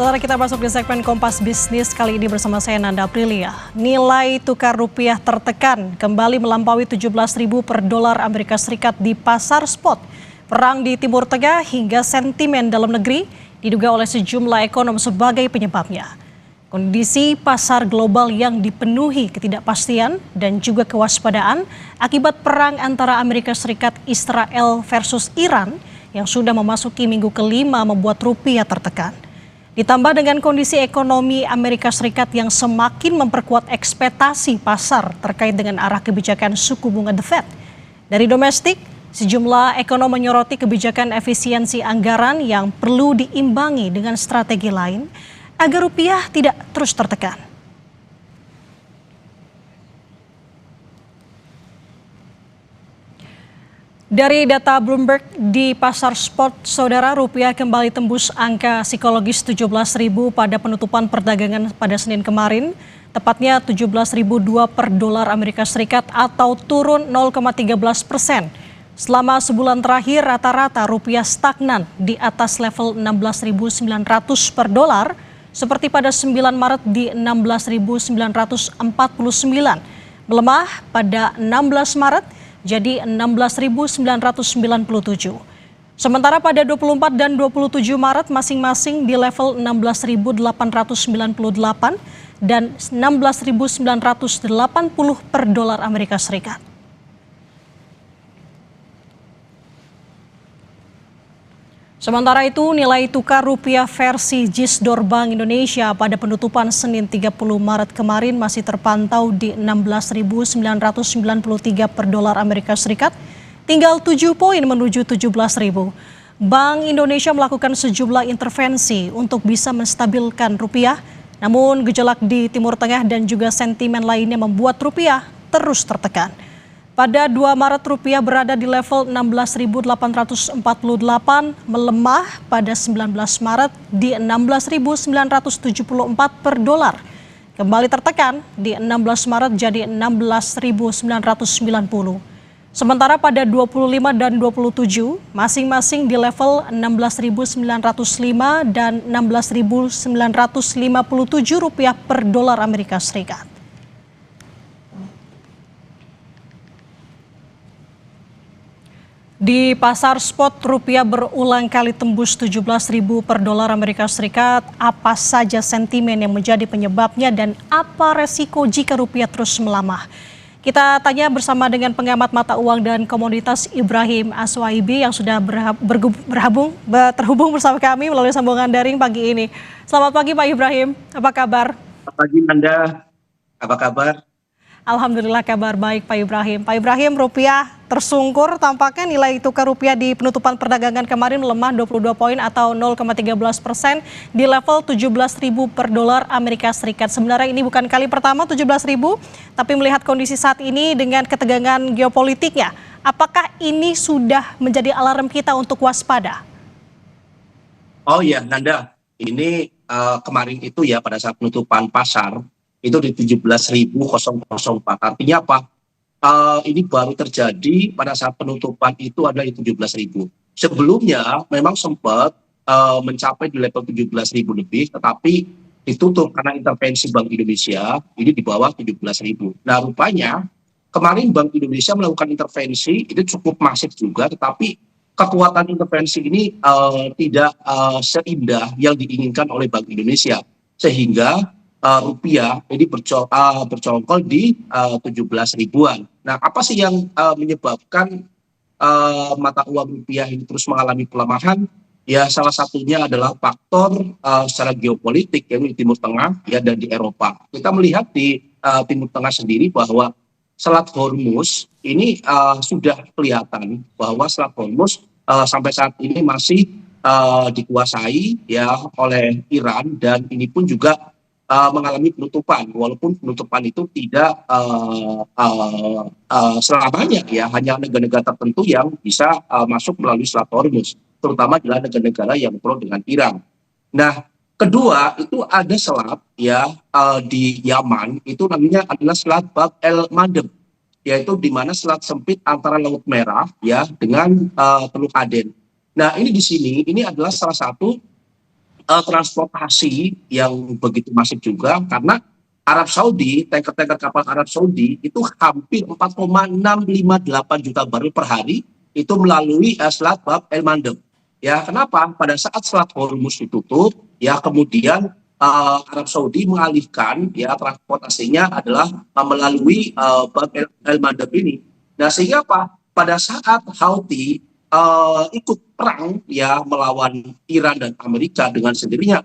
Saudara, kita masuk di segmen Kompas Bisnis kali ini bersama saya Nanda Aprilia. Nilai tukar rupiah tertekan kembali melampaui 17.000 per dolar Amerika Serikat di pasar spot. Perang di Timur Tengah hingga sentimen dalam negeri diduga oleh sejumlah ekonom sebagai penyebabnya. Kondisi pasar global yang dipenuhi ketidakpastian dan juga kewaspadaan akibat perang antara Amerika Serikat, Israel versus Iran yang sudah memasuki minggu kelima membuat rupiah tertekan. Ditambah dengan kondisi ekonomi Amerika Serikat yang semakin memperkuat ekspektasi pasar terkait dengan arah kebijakan suku bunga The Fed. Dari domestik, sejumlah ekonom menyoroti kebijakan efisiensi anggaran yang perlu diimbangi dengan strategi lain agar rupiah tidak terus tertekan. Dari data Bloomberg di pasar spot, saudara, rupiah kembali tembus angka psikologis 17.000 pada penutupan perdagangan pada Senin kemarin, tepatnya 17.002 per dolar Amerika Serikat atau turun 0,13%. Selama sebulan terakhir rata-rata rupiah stagnan di atas level 16.900 per dolar, seperti pada 9 Maret di 16.949, melemah pada 16 Maret jadi 16.997. Sementara pada 24 dan 27 Maret masing-masing di level 16.898 dan 16.980 per dolar Amerika Serikat. Sementara itu, nilai tukar rupiah versi JIS-DOR Bank Indonesia pada penutupan Senin 30 Maret kemarin masih terpantau di 16.993 per dolar Amerika Serikat, tinggal 7 poin menuju 17.000. Bank Indonesia melakukan sejumlah intervensi untuk bisa menstabilkan rupiah, namun gejolak di Timur Tengah dan juga sentimen lainnya membuat rupiah terus tertekan. Pada 2 Maret rupiah berada di level 16.848, melemah pada 19 Maret di 16.974 per dolar. Kembali tertekan di 16 Maret jadi 16.990. Sementara pada 25 dan 27 masing-masing di level 16.905 dan 16.957 rupiah per dolar Amerika Serikat. Di pasar spot, rupiah berulang kali tembus 17.000 per dolar Amerika Serikat. Apa saja sentimen yang menjadi penyebabnya dan apa resiko jika rupiah terus melamah? Kita tanya bersama dengan pengamat mata uang dan komoditas Ibrahim Aswaibi yang sudah terhubung bersama kami melalui sambungan daring pagi ini. Selamat pagi Pak Ibrahim, apa kabar? Selamat pagi Nanda, apa kabar? Alhamdulillah kabar baik Pak Ibrahim. Pak Ibrahim, rupiah tersungkur, tampaknya nilai tukar rupiah di penutupan perdagangan kemarin melemah 22 poin atau 0,13% di level 17.000 per dolar Amerika Serikat. Sebenarnya ini bukan kali pertama 17.000, tapi melihat kondisi saat ini dengan ketegangan geopolitiknya, apakah ini sudah menjadi alarm kita untuk waspada? Oh ya Nanda, ini kemarin itu ya pada saat penutupan pasar itu di 17.004. Artinya apa? Ini baru terjadi pada saat penutupan itu adalah di 17.000. Sebelumnya memang sempat mencapai di level 17.000 lebih, tetapi ditutup karena intervensi Bank Indonesia ini di bawah 17.000. Nah rupanya kemarin Bank Indonesia melakukan intervensi itu cukup masif juga, tetapi kekuatan intervensi ini tidak seindah yang diinginkan oleh Bank Indonesia, sehingga rupiah ini bercongkol di 17.000-an. Nah, apa sih yang menyebabkan mata uang rupiah ini terus mengalami pelemahan? Ya, salah satunya adalah faktor secara geopolitik yang di Timur Tengah ya dan di Eropa. Kita melihat di Timur Tengah sendiri bahwa Selat Hormuz ini sudah kelihatan bahwa Selat Hormuz sampai saat ini masih dikuasai ya oleh Iran, dan ini pun juga mengalami penutupan, walaupun penutupan itu tidak selamanya ya, hanya negara-negara tertentu yang bisa masuk melalui Selat Hormuz, terutama adalah negara-negara yang pro dengan Iran. Nah, kedua itu ada selat ya di Yaman, itu namanya adalah Selat Bab el Mandeb, yaitu di mana selat sempit antara Laut Merah ya dengan Teluk Aden. Nah, ini di sini ini adalah salah satu transportasi yang begitu masif juga, karena Arab Saudi, tanker-tanker kapal Arab Saudi itu hampir 4,658 juta barel per hari itu melalui Selat Bab El Mandeb. Ya, kenapa? Pada saat Selat Hormuz ditutup, ya kemudian Arab Saudi mengalihkan ya transportasinya adalah melalui Bab El Mandeb ini. Nah, sehingga apa? Pada saat Houthi ikut perang ya melawan Iran dan Amerika dengan sendirinya,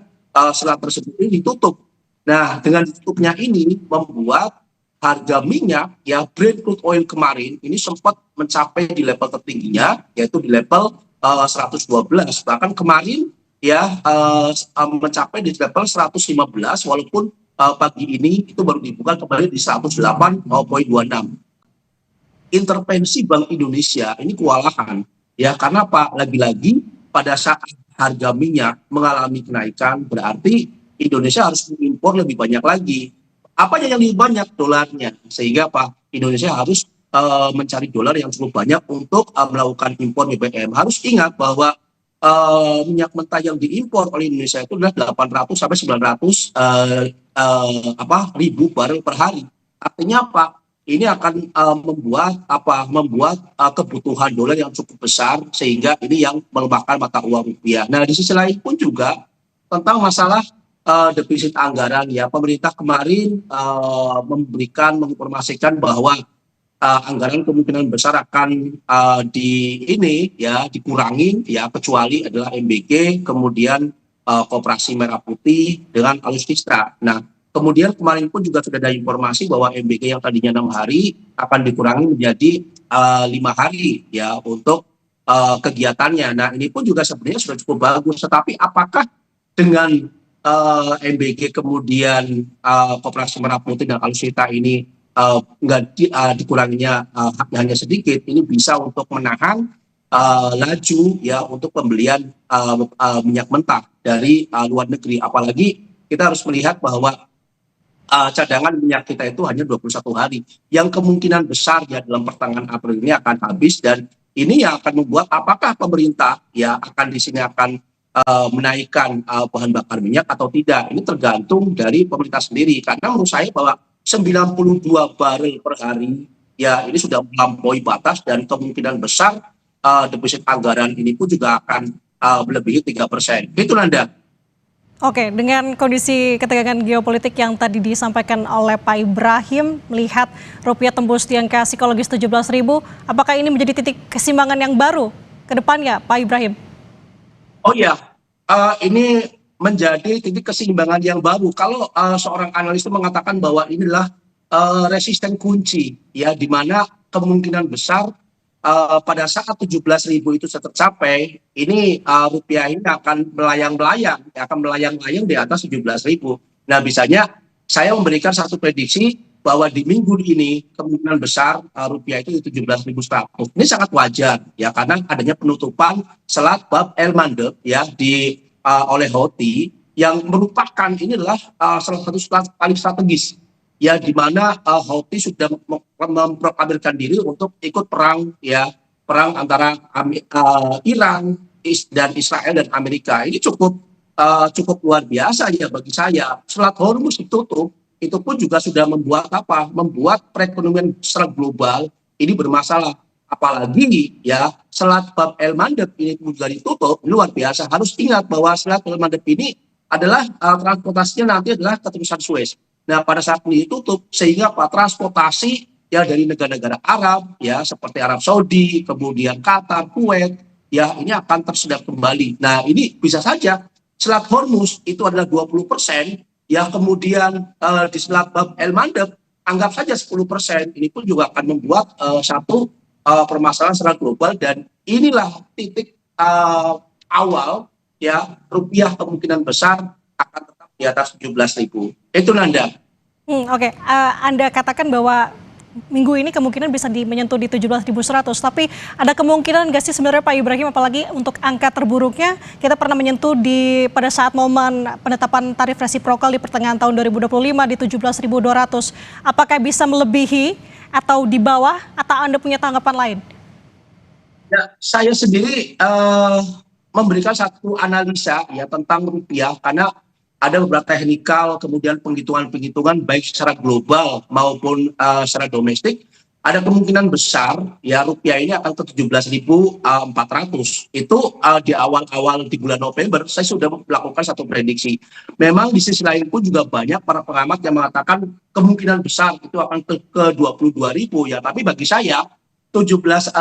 selat tersebut ini ditutup. Nah, dengan tutupnya ini membuat harga minyak ya Brent crude oil kemarin ini sempat mencapai di level tertingginya, yaitu di level 112. Bahkan kemarin ya mencapai di level 115, walaupun pagi ini itu baru dibuka kembali di 108,26. Intervensi Bank Indonesia ini kewalahan ya, karena apa? Lagi-lagi pada saat harga minyak mengalami kenaikan, berarti Indonesia harus mengimpor lebih banyak lagi. Apa yang lebih banyak? Dolarnya. Sehingga apa? Indonesia harus mencari dolar yang cukup banyak untuk melakukan impor BBM. Harus ingat bahwa minyak mentah yang diimpor oleh Indonesia itu adalah 800 sampai 900 ribu barel per hari. Artinya apa? Ini akan membuat kebutuhan dolar yang cukup besar, sehingga ini yang melemahkan mata uang rupiah. Nah, di sisi lain pun juga tentang masalah defisit anggaran ya, pemerintah kemarin menginformasikan bahwa anggaran kemungkinan besar akan dikurangi ya, kecuali adalah MBG, kemudian Koperasi Merah Putih dengan Alutsista. Nah, kemudian kemarin pun juga sudah ada informasi bahwa MBG yang tadinya 6 hari akan dikurangi menjadi 5 hari ya untuk kegiatannya. Nah, ini pun juga sebenarnya sudah cukup bagus, tetapi apakah dengan MBG kemudian Koperasi Merah Putih dan Alutsista ini dikuranginya hanya sedikit, ini bisa untuk menahan laju ya untuk pembelian minyak mentah dari luar negeri. Apalagi kita harus melihat bahwa cadangan minyak kita itu hanya 21 hari, yang kemungkinan besar ya dalam pertengahan April ini akan habis, dan ini yang akan membuat apakah pemerintah ya akan di sini akan menaikkan bahan bakar minyak atau tidak. Ini tergantung dari pemerintah sendiri, karena menurut saya bahwa 92 barel per hari ya ini sudah melampaui batas, dan kemungkinan besar defisit anggaran ini pun juga akan melebihi 3%. Itu Nanda. Oke, dengan kondisi ketegangan geopolitik yang tadi disampaikan oleh Pak Ibrahim, melihat rupiah tembus di angka psikologis 17.000, apakah ini menjadi titik keseimbangan yang baru ke depannya, Pak Ibrahim? Oh iya, ini menjadi titik keseimbangan yang baru. Kalau seorang analis itu mengatakan bahwa inilah resisten kunci, ya, di mana kemungkinan besar pada saat 17.000 itu tercapai, ini rupiah ini akan melayang-layang di atas 17.000. Nah, bisanya saya memberikan satu prediksi bahwa di minggu ini kemungkinan besar rupiah itu 17.100. Ini sangat wajar ya, karena adanya penutupan Selat Bab El Mandeb ya oleh Houthi, yang merupakan ini adalah salah satu selat paling strategis ya, di mana Houthi sudah memproklamirkan diri untuk ikut perang antara Iran dan Israel dan Amerika. Ini cukup luar biasa ya bagi saya. Selat Hormuz ditutup, itu pun juga sudah membuat perekonomian secara global ini bermasalah. Apalagi ya Selat Bab El Mandeb ini juga ditutup, luar biasa. Harus ingat bahwa Selat El Mandeb ini adalah transportasinya nanti adalah keterusan Suez. Nah, pada saat ini ditutup, sehingga transportasi ya dari negara-negara Arab ya seperti Arab Saudi, kemudian Qatar, Kuwait ya ini akan tersedat kembali. Nah, ini bisa saja Selat Hormuz itu adalah 20%. Ya, kemudian di Selat Bab El Mandeb anggap saja 10%. Ini pun juga akan membuat satu permasalahan secara global, dan inilah titik awal ya rupiah kemungkinan besar akan tetap di atas 17.000. Itu Nanda. Oke. Anda katakan bahwa minggu ini kemungkinan bisa menyentuh di 17.100, tapi ada kemungkinan nggak sih sebenarnya Pak Ibrahim, apalagi untuk angka terburuknya kita pernah menyentuh pada saat momen penetapan tarif resiprokal di pertengahan tahun 2025 di 17.200. Apakah bisa melebihi atau di bawah, atau Anda punya tanggapan lain? Ya, saya sendiri memberikan satu analisa ya tentang rupiah, karena ada beberapa teknikal, kemudian penghitungan-penghitungan baik secara global maupun secara domestik. Ada kemungkinan besar ya rupiah ini akan ke 17.400. Itu di awal-awal di bulan November saya sudah melakukan satu prediksi. Memang di sisi lain pun juga banyak para pengamat yang mengatakan kemungkinan besar itu akan ke 22.000 ya. Tapi bagi saya 17.400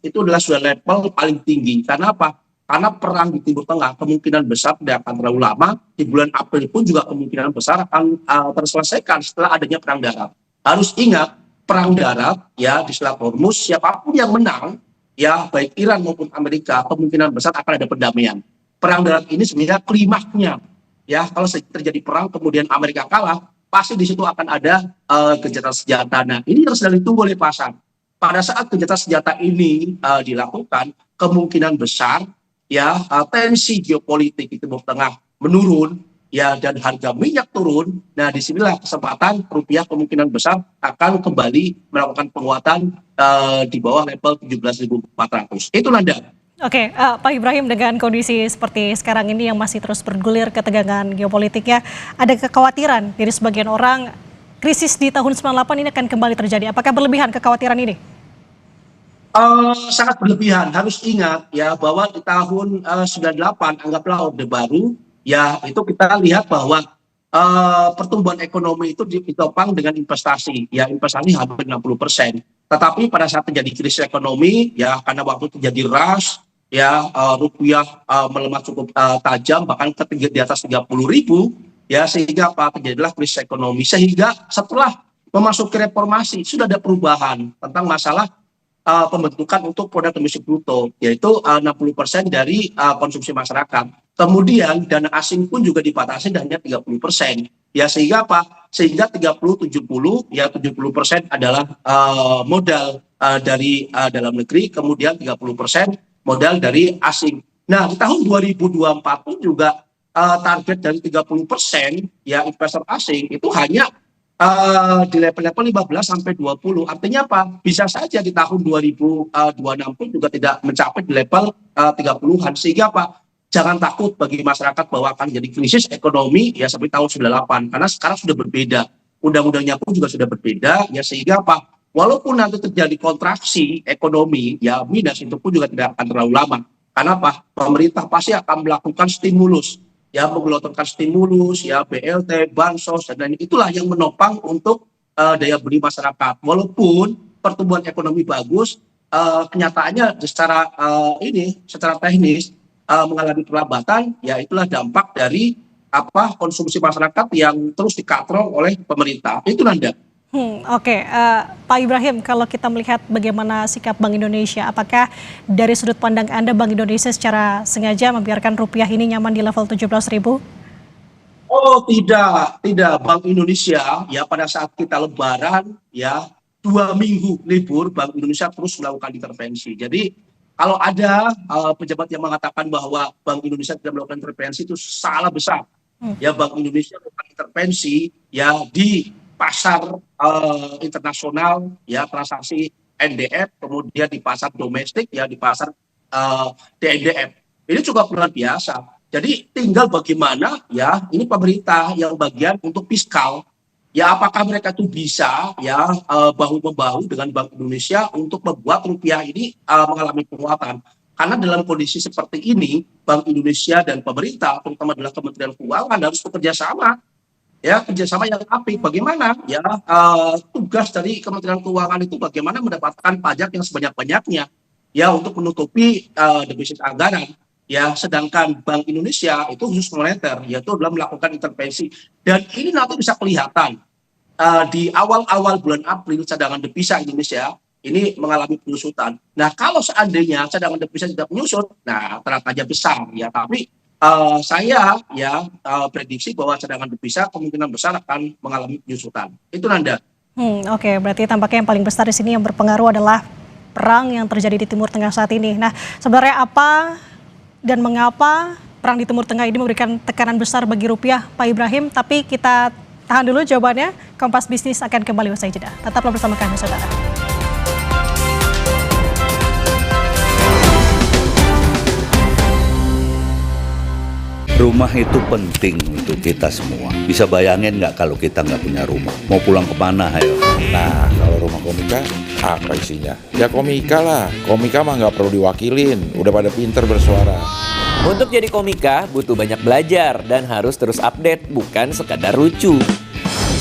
itu adalah sudah level paling tinggi. Karena apa? Karena perang di Timur Tengah kemungkinan besar tidak akan terlalu lama. Di bulan April pun juga kemungkinan besar akan terselesaikan setelah adanya perang darat. Harus ingat, perang darat ya di Selat Hormuz, siapapun yang menang ya baik Iran maupun Amerika kemungkinan besar akan ada perdamaian. Perang darat ini sebenarnya klimaknya ya, kalau terjadi perang kemudian Amerika kalah, pasti di situ akan ada gencatan senjata. Nah, ini yang sedang ditunggu oleh pasar. Pada saat gencatan senjata ini dilakukan, kemungkinan besar ya tensi geopolitik di Timur Tengah menurun ya, dan harga minyak turun. Nah, disinilah kesempatan rupiah kemungkinan besar akan kembali melakukan penguatan di bawah level 17.400. Itu Nanda. Oke, Pak Ibrahim, dengan kondisi seperti sekarang ini yang masih terus bergulir ketegangan geopolitiknya, ada kekhawatiran dari sebagian orang krisis di tahun 98 ini akan kembali terjadi. Apakah berlebihan kekhawatiran ini? Sangat berlebihan. Harus ingat ya bahwa di tahun 98 anggaplah Orde Baru ya, itu kita lihat bahwa pertumbuhan ekonomi itu ditopang dengan investasi ya, investasi hampir 60%. Tetapi pada saat terjadi krisis ekonomi ya, karena waktu terjadi rush ya, rupiah melemah cukup tajam bahkan di atas 30.000 ya, sehingga terjadilah krisis ekonomi. Sehingga setelah memasuki reformasi sudah ada perubahan tentang masalah pembentukan untuk produk domestik bruto, yaitu 60% dari konsumsi masyarakat. Kemudian dana asing pun juga dibatasi dan hanya 30%. Ya, sehingga apa? Sehingga 30-70 ya, 70% adalah modal dari dalam negeri, kemudian 30% modal dari asing. Nah, di tahun 2024 pun juga target dari 30% ya investor asing itu hanya di level-level 15 sampai 20. Artinya apa? Bisa saja di tahun 2026 pun juga tidak mencapai di level 30-an. Sehingga apa? Jangan takut bagi masyarakat bahwa akan jadi krisis ekonomi ya seperti tahun 98, karena sekarang sudah berbeda. Undang-undangnya pun juga sudah berbeda ya, sehingga apa? Walaupun nanti terjadi kontraksi ekonomi ya minus, itu pun juga tidak akan terlalu lama. Karena apa? Pemerintah pasti akan melakukan stimulus ya, menggelontorkan stimulus ya, BLT, bansos, dan itulah yang menopang untuk daya beli masyarakat. Walaupun pertumbuhan ekonomi bagus, kenyataannya secara secara teknis mengalami perlambatan, ya itulah dampak dari konsumsi masyarakat yang terus dikatrol oleh pemerintah. Itu Nanda. Oke, Pak Ibrahim, kalau kita melihat bagaimana sikap Bank Indonesia, apakah dari sudut pandang Anda Bank Indonesia secara sengaja membiarkan rupiah ini nyaman di level 17.000? Oh tidak. Bank Indonesia ya pada saat kita lebaran ya 2 minggu libur, Bank Indonesia terus melakukan intervensi. Jadi kalau ada pejabat yang mengatakan bahwa Bank Indonesia tidak melakukan intervensi, itu salah besar. Ya, Bank Indonesia melakukan intervensi ya di pasar internasional ya, transaksi NDF, kemudian di pasar domestik ya, di pasar TNDF. Ini cukup luar biasa. Jadi tinggal bagaimana ya, ini pemerintah yang bagian untuk fiskal. Ya, apakah mereka itu bisa ya bahu-membahu dengan Bank Indonesia untuk membuat rupiah ini mengalami penguatan. Karena dalam kondisi seperti ini, Bank Indonesia dan pemerintah, terutama adalah Kementerian Keuangan, harus bekerja sama. Ya, kerjasama yang apik. Bagaimana ya tugas dari Kementerian Keuangan itu bagaimana mendapatkan pajak yang sebanyak-banyaknya ya untuk menutupi defisit anggaran. Ya, sedangkan Bank Indonesia itu khusus moneter, yaitu adalah melakukan intervensi. Dan ini nanti bisa kelihatan di awal-awal bulan April cadangan devisa Indonesia ini mengalami penyusutan. Nah, kalau seandainya cadangan devisa tidak menyusut, nah tenaga besar ya. Tapi saya ya prediksi bahwa cadangan devisa kemungkinan besar akan mengalami penyusutan. Itu Nanda. Oke, berarti tampaknya yang paling besar di sini yang berpengaruh adalah perang yang terjadi di Timur Tengah saat ini. Nah, sebenarnya apa dan mengapa perang di Timur Tengah ini memberikan tekanan besar bagi rupiah, Pak Ibrahim? Tapi kita tahan dulu jawabannya. Kompas Bisnis akan kembali usai jeda. Tetaplah bersama kami, saudara. Rumah itu penting untuk kita semua. Bisa bayangin nggak kalau kita nggak punya rumah? Mau pulang kemana, ayo? Nah, kalau rumah komika, apa isinya? Ya komika lah. Komika mah nggak perlu diwakilin. Udah pada pinter bersuara. Untuk jadi komika, butuh banyak belajar dan harus terus update, bukan sekadar lucu.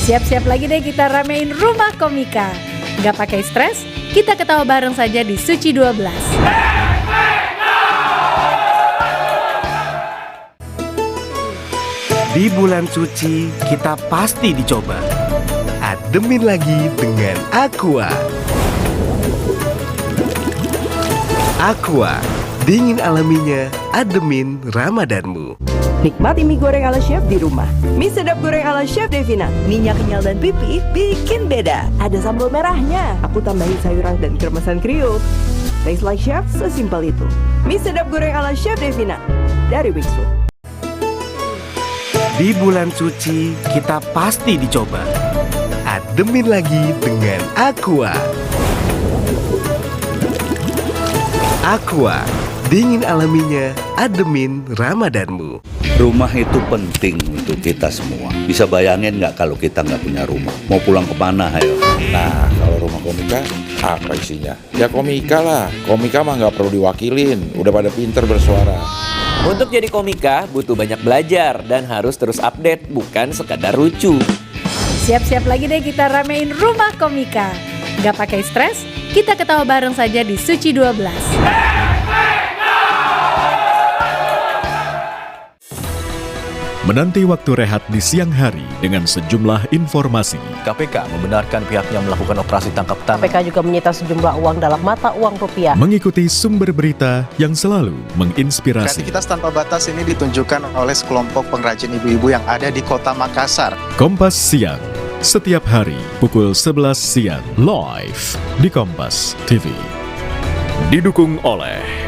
Siap-siap lagi deh kita ramein rumah komika. Gak pakai stres, kita ketawa bareng saja di Suci 12. Di bulan suci, kita pasti dicoba. Ademin lagi dengan Aqua. Aqua, dingin alaminya, ademin Ramadanmu. Nikmati mie goreng ala chef di rumah. Mie sedap goreng ala chef Devina. Minyak kenyal dan pipih bikin beda. Ada sambal merahnya. Aku tambahin sayuran dan kremesan kriuk. Taste like chef, sesimpel itu. Mie sedap goreng ala chef Devina dari Wingfood. Di bulan suci, kita pasti dicoba. Ademin lagi dengan Aqua. Aqua, dingin alaminya, ademin Ramadanmu. Rumah itu penting untuk kita semua. Bisa bayangin nggak kalau kita nggak punya rumah? Mau pulang kemana, ayo? Nah, kalau rumah komika, apa isinya? Ya komika lah. Komika mah nggak perlu diwakilin. Udah pada pinter bersuara. Untuk jadi komika, butuh banyak belajar dan harus terus update, bukan sekadar lucu. Siap-siap lagi deh kita ramein rumah komika. Gak pakai stres, kita ketawa bareng saja di Suci 12. Menanti waktu rehat di siang hari dengan sejumlah informasi. KPK membenarkan pihaknya melakukan operasi tangkap tangan. KPK juga menyita sejumlah uang dalam mata uang rupiah. Mengikuti sumber berita yang selalu menginspirasi. Kreativitas tanpa batas ini ditunjukkan oleh sekelompok pengrajin ibu-ibu yang ada di kota Makassar. Kompas Siang, setiap hari pukul 11 siang, live di Kompas TV. Didukung oleh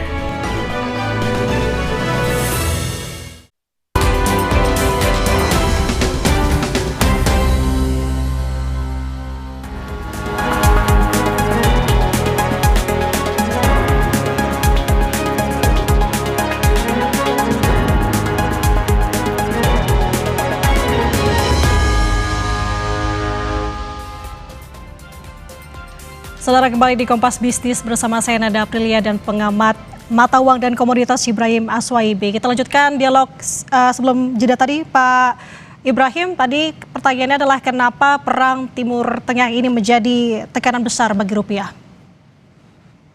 Saudara, kembali di Kompas Bisnis bersama saya Nanda Aprilia dan pengamat mata uang dan komoditas Ibrahim Aswaibi. Kita lanjutkan dialog sebelum jeda tadi, Pak Ibrahim. Tadi pertanyaannya adalah kenapa perang Timur Tengah ini menjadi tekanan besar bagi rupiah?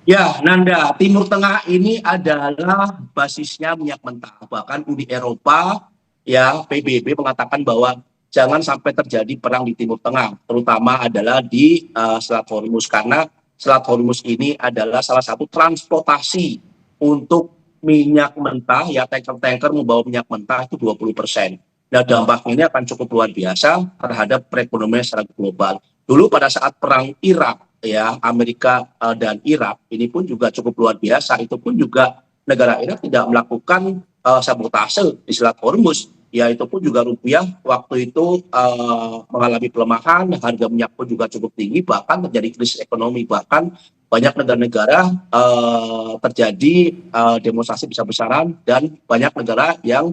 Ya, Nanda, Timur Tengah ini adalah basisnya minyak mentah. Bahkan Uni Eropa, ya PBB mengatakan bahwa jangan sampai terjadi perang di Timur Tengah, terutama adalah di Selat Hormuz, karena Selat Hormuz ini adalah salah satu transportasi untuk minyak mentah, ya tanker-tanker membawa minyak mentah itu 20%. Nah, dampaknya ini akan cukup luar biasa terhadap perekonomian secara global. Dulu pada saat perang Irak, ya Amerika dan Irak ini pun juga cukup luar biasa. Itu pun juga negara Irak tidak melakukan sabotase di Selat Hormuz. Ya itu pun juga rupiah waktu itu mengalami pelemahan, harga minyak pun juga cukup tinggi, bahkan terjadi krisis ekonomi, bahkan banyak negara-negara terjadi demonstrasi besar-besaran dan banyak negara yang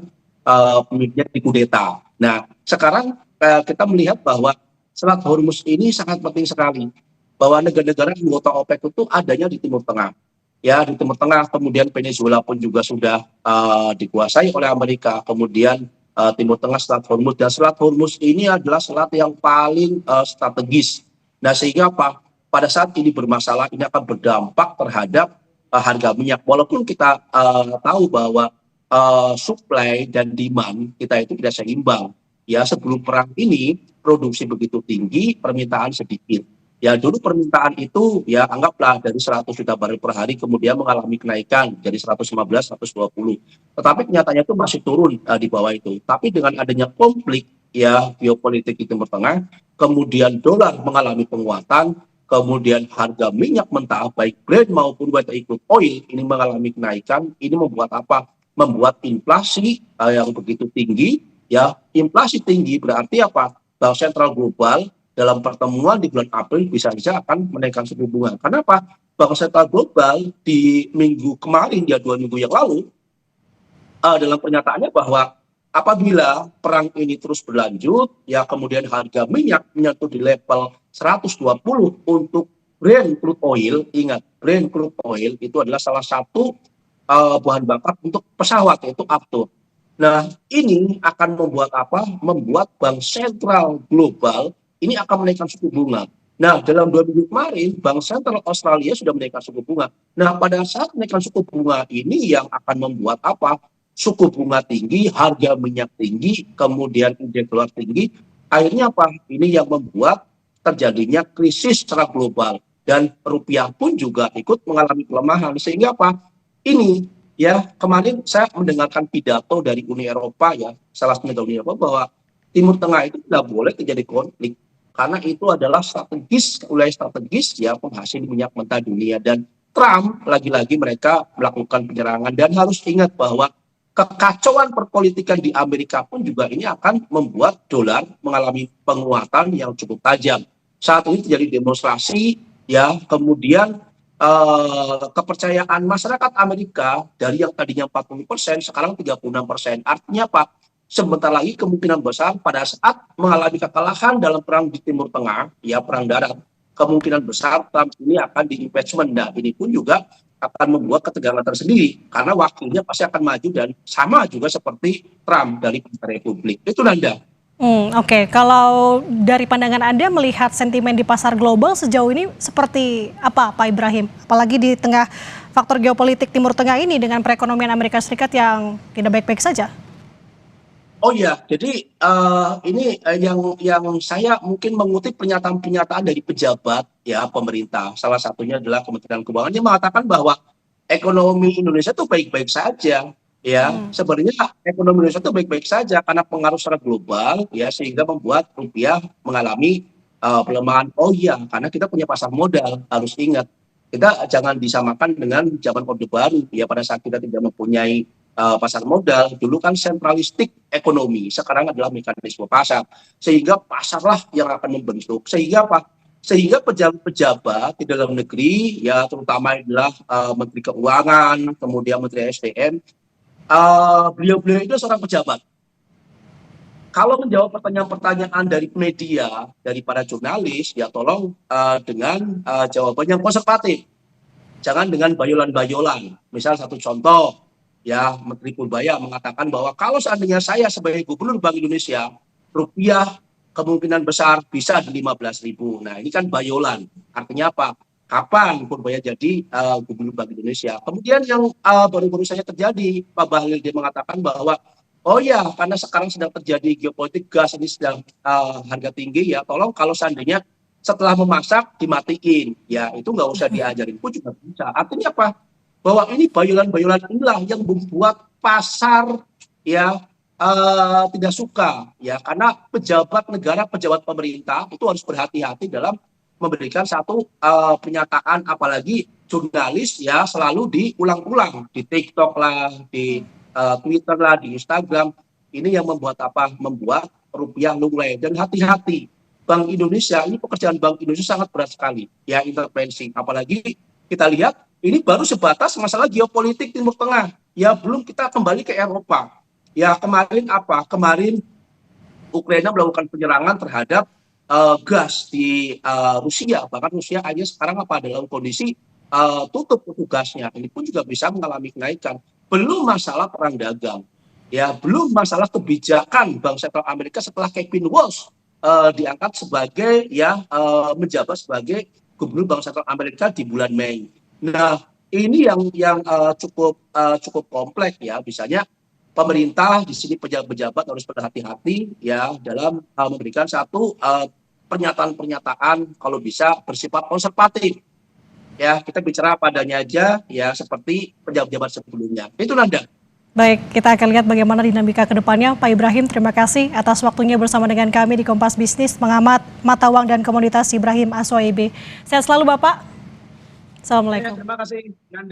pemimpinnya dikudeta. Nah sekarang kita melihat bahwa Selat Hormuz ini sangat penting sekali, bahwa negara-negara anggota OPEC itu adanya di Timur Tengah. Ya di Timur Tengah, kemudian Venezuela pun juga sudah dikuasai oleh Amerika, kemudian Timur Tengah, Selat Hormuz, dan Selat Hormuz ini adalah selat yang paling strategis. Nah sehingga apa? Pada saat ini bermasalah, ini akan berdampak terhadap harga minyak. Walaupun kita tahu bahwa supply dan demand kita itu tidak seimbang. Ya sebelum perang ini produksi begitu tinggi, permintaan sedikit. Ya dulu permintaan itu ya anggaplah dari 100 juta barel per hari, kemudian mengalami kenaikan jadi 115, 120. Tetapi kenyataannya itu masih turun di bawah itu. Tapi dengan adanya konflik ya geopolitik di Timur Tengah, kemudian dolar mengalami penguatan, kemudian harga minyak mentah baik Brent maupun WTI crude oil ini mengalami kenaikan. Ini membuat apa? Membuat inflasi yang begitu tinggi. Ya inflasi tinggi berarti apa? Bank sentral global dalam pertemuan di bulan April bisa saja akan menaikkan suku bunga. Kenapa? Bank sentral global di minggu kemarin, ya 2 minggu yang lalu, dalam pernyataannya bahwa apabila perang ini terus berlanjut, ya kemudian harga minyak menyentuh di level 120 untuk Brent crude oil. Ingat, Brent crude oil itu adalah salah satu bahan bakar untuk pesawat, yaitu aftur. Nah, ini akan membuat apa? Membuat bank sentral global ini akan menaikkan suku bunga. Nah, dalam 2 minggu kemarin, Bank Sentral Australia sudah menaikkan suku bunga. Nah, pada saat menaikkan suku bunga ini yang akan membuat apa? Suku bunga tinggi, harga minyak tinggi, kemudian indeks dolar tinggi. Akhirnya apa? Ini yang membuat terjadinya krisis secara global. Dan rupiah pun juga ikut mengalami pelemahan. Sehingga apa? Ini ya, kemarin saya mendengarkan pidato dari Uni Eropa ya, salah satunya dari Uni Eropa, bahwa Timur Tengah itu tidak boleh terjadi konflik karena itu adalah wilayah strategis ya, penghasil minyak mentah dunia. Dan Trump lagi-lagi mereka melakukan penyerangan, dan harus ingat bahwa kekacauan perpolitikan di Amerika pun juga ini akan membuat dolar mengalami penguatan yang cukup tajam. Saat ini terjadi demonstrasi ya, kemudian kepercayaan masyarakat Amerika dari yang tadinya 40% sekarang 36%. Artinya apa? Sebentar lagi kemungkinan besar pada saat mengalami kekalahan dalam perang di Timur Tengah, ya perang darat, kemungkinan besar Trump ini akan di-impeachment. Nah, ini pun juga akan membuat ketegangan tersendiri karena wakilnya pasti akan maju, dan sama juga seperti Trump dari Partai Republik. Itu Nanda. Oke. Kalau dari pandangan Anda melihat sentimen di pasar global sejauh ini seperti apa, Pak Ibrahim? Apalagi di tengah faktor geopolitik Timur Tengah ini dengan perekonomian Amerika Serikat yang tidak baik-baik saja. Oh ya, jadi ini yang saya mungkin mengutip pernyataan-pernyataan dari pejabat ya pemerintah. Salah satunya adalah Kementerian Keuangan yang mengatakan bahwa ekonomi Indonesia itu baik-baik saja. Ya, sebenarnya ekonomi Indonesia itu baik-baik saja karena pengaruh secara global ya, sehingga membuat rupiah mengalami pelemahan. Oh iya, karena kita punya pasar modal, harus ingat. Kita jangan disamakan dengan zaman Orde Baru ya, pada saat kita tidak mempunyai pasar modal. Dulu kan sentralistik ekonomi, sekarang adalah mekanisme pasar. Sehingga pasarlah yang akan membentuk. Sehingga apa? Sehingga pejabat-pejabat di dalam negeri ya, terutama adalah Menteri Keuangan, kemudian Menteri SDM, beliau-beliau itu seorang pejabat. Kalau menjawab pertanyaan-pertanyaan dari media, dari para jurnalis, ya tolong dengan jawaban yang konservatif. Jangan dengan bayolan-bayolan. Misal satu contoh, ya Menteri Purbaya mengatakan bahwa kalau seandainya saya sebagai Gubernur Bank Indonesia, rupiah kemungkinan besar bisa di 15.000. Nah, ini kan bayolan. Artinya apa? Kapan Purbaya jadi Gubernur Bank Indonesia? Kemudian yang baru-baru saja terjadi, Pak Bahlil dia mengatakan bahwa oh ya, karena sekarang sedang terjadi geopolitik, gas ini sedang harga tinggi ya, tolong kalau seandainya setelah memasak dimatiin, ya itu nggak usah diajarin pun juga bisa. Artinya apa? Bahwa ini bayolan-bayolan inilah yang membuat pasar ya tidak suka ya, karena pejabat negara, pejabat pemerintah itu harus berhati-hati dalam memberikan satu pernyataan, apalagi jurnalis ya selalu diulang-ulang di TikTok lah, di Twitter lah, di Instagram. Ini yang membuat apa? Membuat rupiah lunglai. Dan hati-hati, Bank Indonesia, ini pekerjaan Bank Indonesia sangat berat sekali ya, intervensi. Apalagi kita lihat ini baru sebatas masalah geopolitik Timur Tengah ya, belum kita kembali ke Eropa ya. Kemarin apa? Kemarin Ukraina melakukan penyerangan terhadap gas di Rusia. Bahkan Rusia hanya sekarang apa, dalam kondisi tutup petugasnya. Ini pun juga bisa mengalami kenaikan. Belum masalah perang dagang, ya belum masalah kebijakan Bank Sentral Amerika setelah Kevin Walsh diangkat sebagai ya menjabat sebagai Gubernur Bank Sentral Amerika di bulan Mei. Nah, ini yang cukup kompleks ya. Misalnya pemerintah di sini, pejabat-pejabat harus berhati-hati ya dalam memberikan satu pernyataan-pernyataan kalau bisa bersifat konservatif. Ya, kita bicara padanya aja ya, seperti pejabat-pejabat sebelumnya. Itu Nanda. Baik, kita akan lihat bagaimana dinamika ke depannya. Pak Ibrahim, terima kasih atas waktunya bersama dengan kami di Kompas Bisnis, pengamat mata uang dan komoditas Ibrahim Aswaib. Sehat selalu Bapak. Assalamualaikum. Ya, terima kasih Nanda.